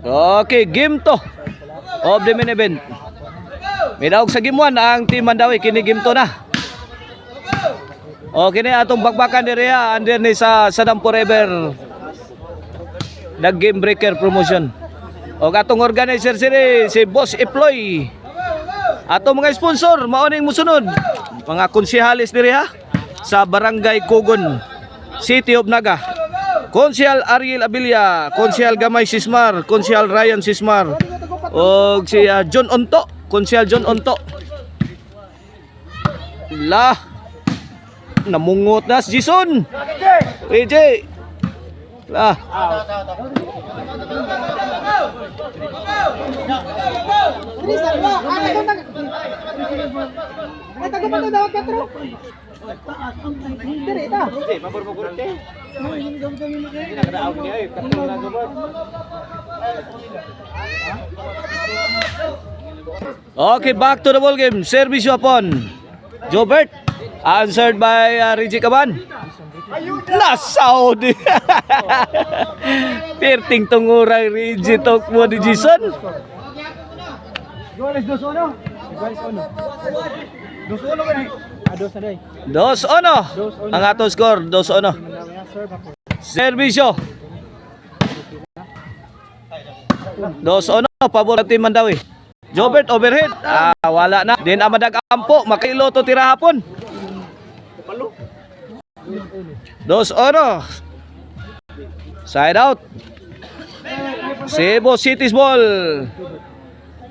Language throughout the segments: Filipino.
Okay, game to of the main event. Midawog sa game 1 ang Team Mandawi, kini game to na. Okay na atong bakbakan diri under ni sa Sadam Forever nag game breaker promotion. O atong organizer si Boss Eploy. Atong mga sponsor mao ning musunod. Mga konsehalis diri sa Barangay Kugon, City of Naga. Konsehal Ariel Abilia, Konsehal Gamay Sismar, Konsehal Ryan Sismar, o si John Onto, Konsehal John Onto. Namungot na si Jason. AJ. Okay, back to the ball game. Service upon Jobert, answered by Reggie Caban. Nasaw di. Perting tungurang Reggie tok mo di Jason. Goles 2-1. Goles 1. 2-1 2-1 ang atong score. 2-1 Servisyo 2-1 pabor ng Team Mandawi. Jobert overhead, wala na. Din amadag ampo, makailo to tira hapon. 2-1 side out. Cebu City's ball.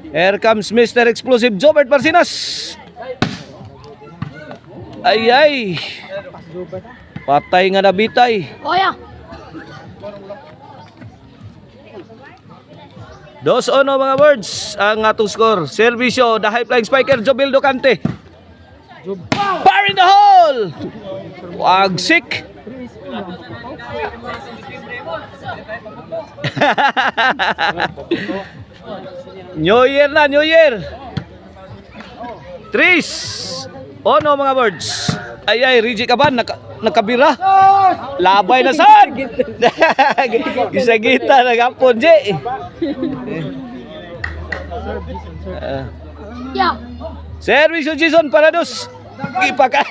Here comes Mr. Explosive Jobert Barcinas. Ay. Patay nga nabitay. Oya. 2-1 mga birds ang atong score. Servisyo, the high flying spiker Jobildo Cante. Fire in the hole. Wagsik. New Year na, New Year. Tris. Ono mga birds. Ay, Reggie Caban, nakabira. Labay na sad. Gisagita, nagapon, J. Service yung Jason Parados. Ipaka.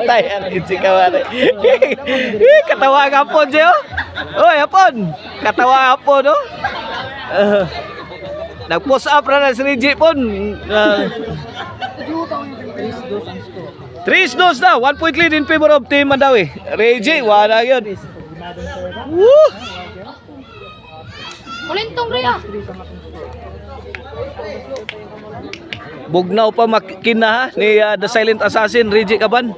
Tayan, si Caban. Katawa hapon, J. Oy, hapon. Katawa hapon, no? Nag-post up na si Reggie pon. 3-2 na, 1 point lead in favor of Team Mandawi. Reggie, wala yun. Woo! Kulintong Rhea. Bugnaw pa makina ni The Silent Assassin, Reggie Caban.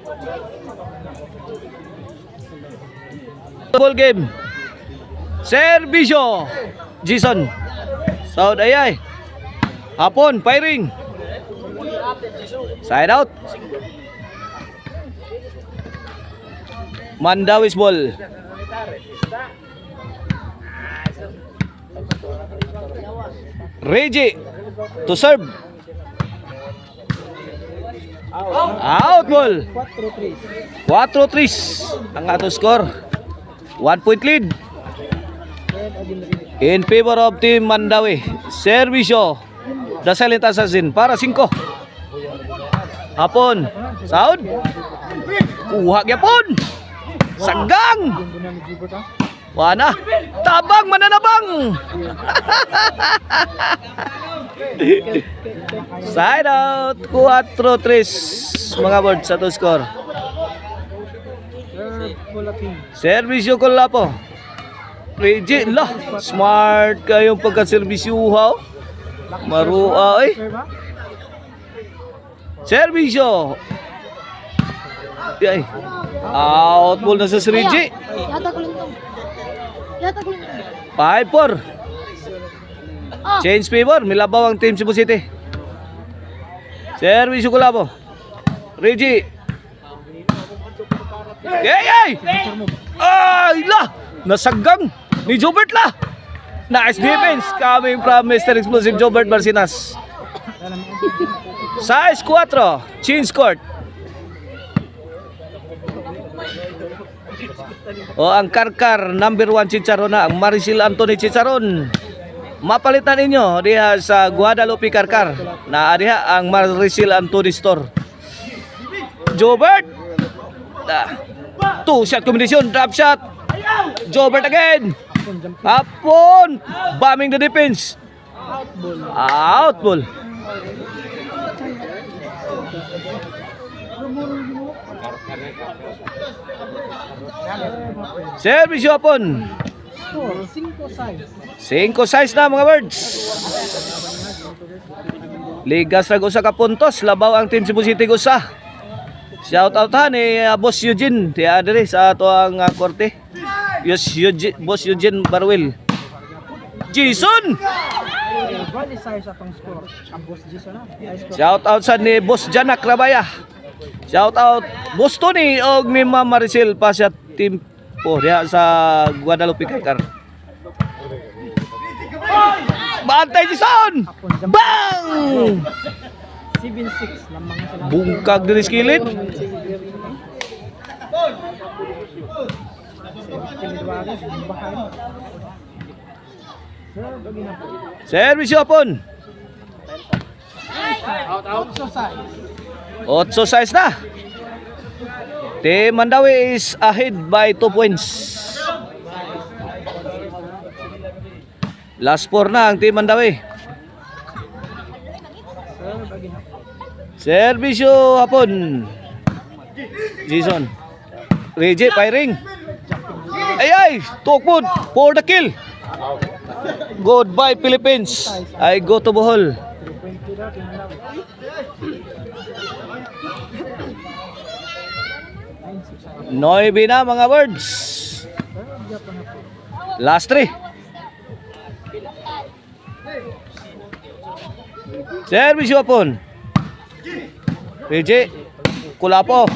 Ball game. Servisyo. Jason. Saud ayay. Hapon, firing. Side out. Mandawi's ball. Reggie to serve. Out ball. 4-3 ang ato score. 1 point lead in favor of Team Mandawi. Servisyo, The Silent Assassin para 5. Hapon, Saud. Kuha gyapon. Sagang. Wana, tabang mananabang. Side out, 4-3 mga birds sa to score. Servisyo ko po. Reggie, smart kayong pagka-servisyuhaw. Marua, Servisyo. Ay, out ball na sa Reggie. Yata kulintong. 5-4. Change favor, milabaw ang Team Cebu City. Servisyo ko po. Reggie. Ay! Nasagang ni Jobert la. Nice defense coming from Mr. Explosive Jobert Barcinas. Size 4, change court. O ang Karkar, number 1 Chicharon na, ang Maricel Anthony Chicharon. Mapalitan ninyo diha sa Guadalupe Karkar na diha ang Maricel Anthony Store. Jobert. Two shot combination, drop shot. Jobert again. Hapon. Bombing the defense. Out ball. Service hapon. 5-6 na mga birds. Ligas na gusa ka puntos. Labaw ang Team Cebu City gusa. Shout out ha ni Boss Eugene. Tiya diri sa ato ang korte. Boss Eugene Barwil. Jason! Shout out sa ni Boss Janak Rabaya. Shout out Boss Tony og ni Ma'am Maricel pa sa team po diha sa Guadalupe Karkar. Bantay Jason! Bang! 7-6 lamang sila. Bungkag diri sa kilid. Service hapon. 8-6 na. Team Mandawi is ahead by 2 points. Last 4 na ang Team Mandawi. Servisyo hapon. Jason. Reggie firing. Ay, tukod for the kill. Goodbye Philippines. I go to Bohol. Noibi na mga birds. Last 3. Service hapon. PJ Kulapo.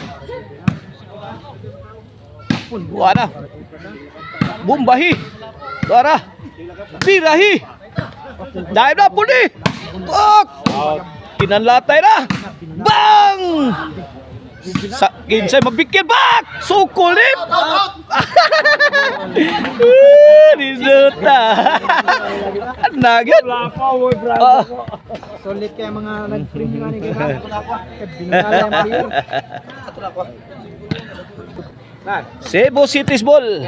Wala. Bumbahi. Dora. Birahi. Dive na puli. Tok. Kinanlatay na. Bang! Sa kinsay mabikir back. Sukulip. Dizuta. Nugget. Solid kaya mga nag-frame nga ni Gaya. Binala yung player. Cebu City's ball.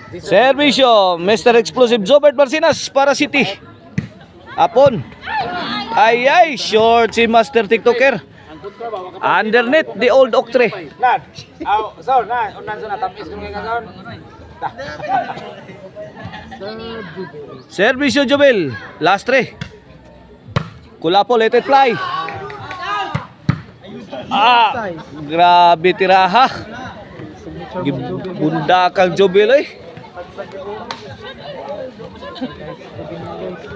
Servisyo, Mr. Explosive Jobert Marcinas para City. Apon. Ay, short si Master TikToker. Underneath the old oak tree. Servisyo Jobel. Last 3. Kulapo, let it fly. Grabe tiraha. Bunda kang Jobel eh.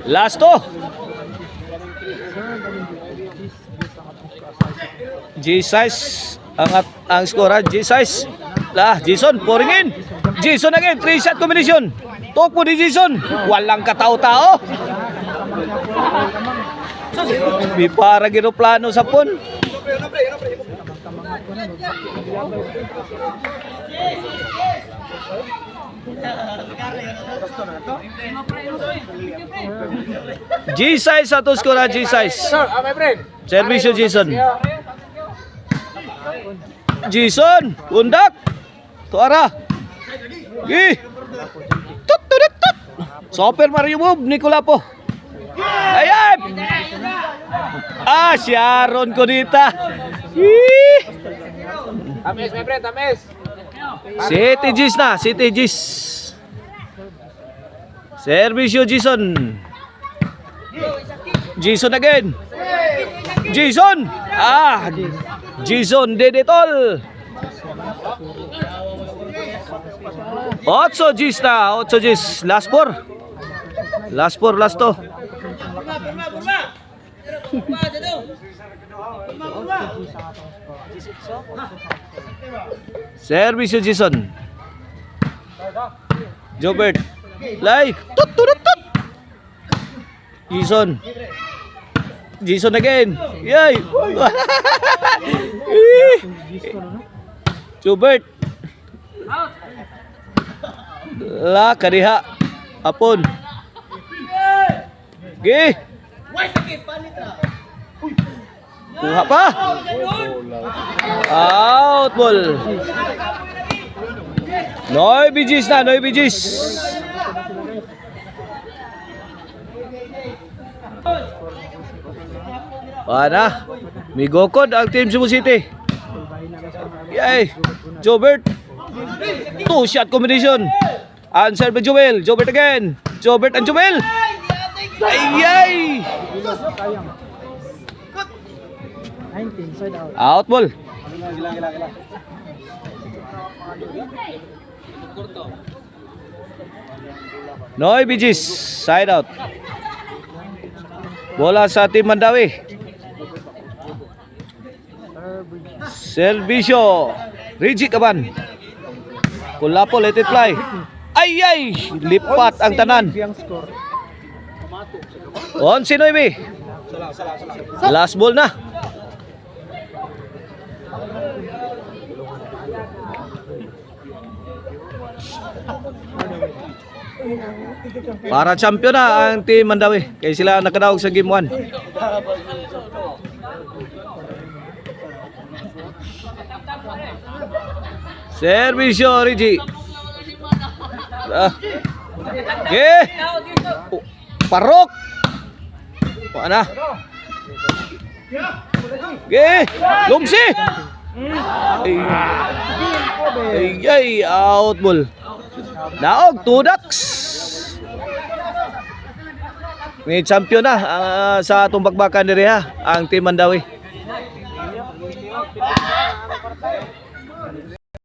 Last 2. G-size ang skora. G-size. Jason pouring in. Jason again, 3-shot combination. Tokpo ni Jason. Walang katao-tao. May para plano sa pon. G-size sa to skora. G-size. Servisyo Jason. Jason, undak. Tuara. Gi. Tut. Super Mario move ni Kulapo. Ayan. Sharon Conita. Tamis, my friend, tamis. City Gis na, City Gis. Servisyo Jason. Jason again. Jason. Jason Dedetol. 8 Gis na, 8 Gis. Last 4. Last 2. Servisyo Jason. Jobert. Like. Tut. Jason again. Yay. Jobert. La kadiha. Apon. Gi. Kuha pa. Out ball. Noy bijis na, Noy bijis. Pana. Migokod ang team Cebu City. Yay. Jobert. Two shot combination. Answer by Joel. Jobert again. Jobert and Joel. Ay. 19, side out. Out ball. Noy Bijis. Side out. Bola sa Team Mandawi. Servisyo. Reggie Caban. Kulapo, let it fly. Ay. Lipat ang tanan. Yang score. On si Noemi. Last ball na. Para champion na ang Team Mandawi. Kaya sila nakadaog sa game 1. Servisyo Reggie. Parok. Paana? Lumsi. Ay, out ball. Naog, 2 ducks. May champion na sa atong bakbakan diri ha, ang Team Mandawi.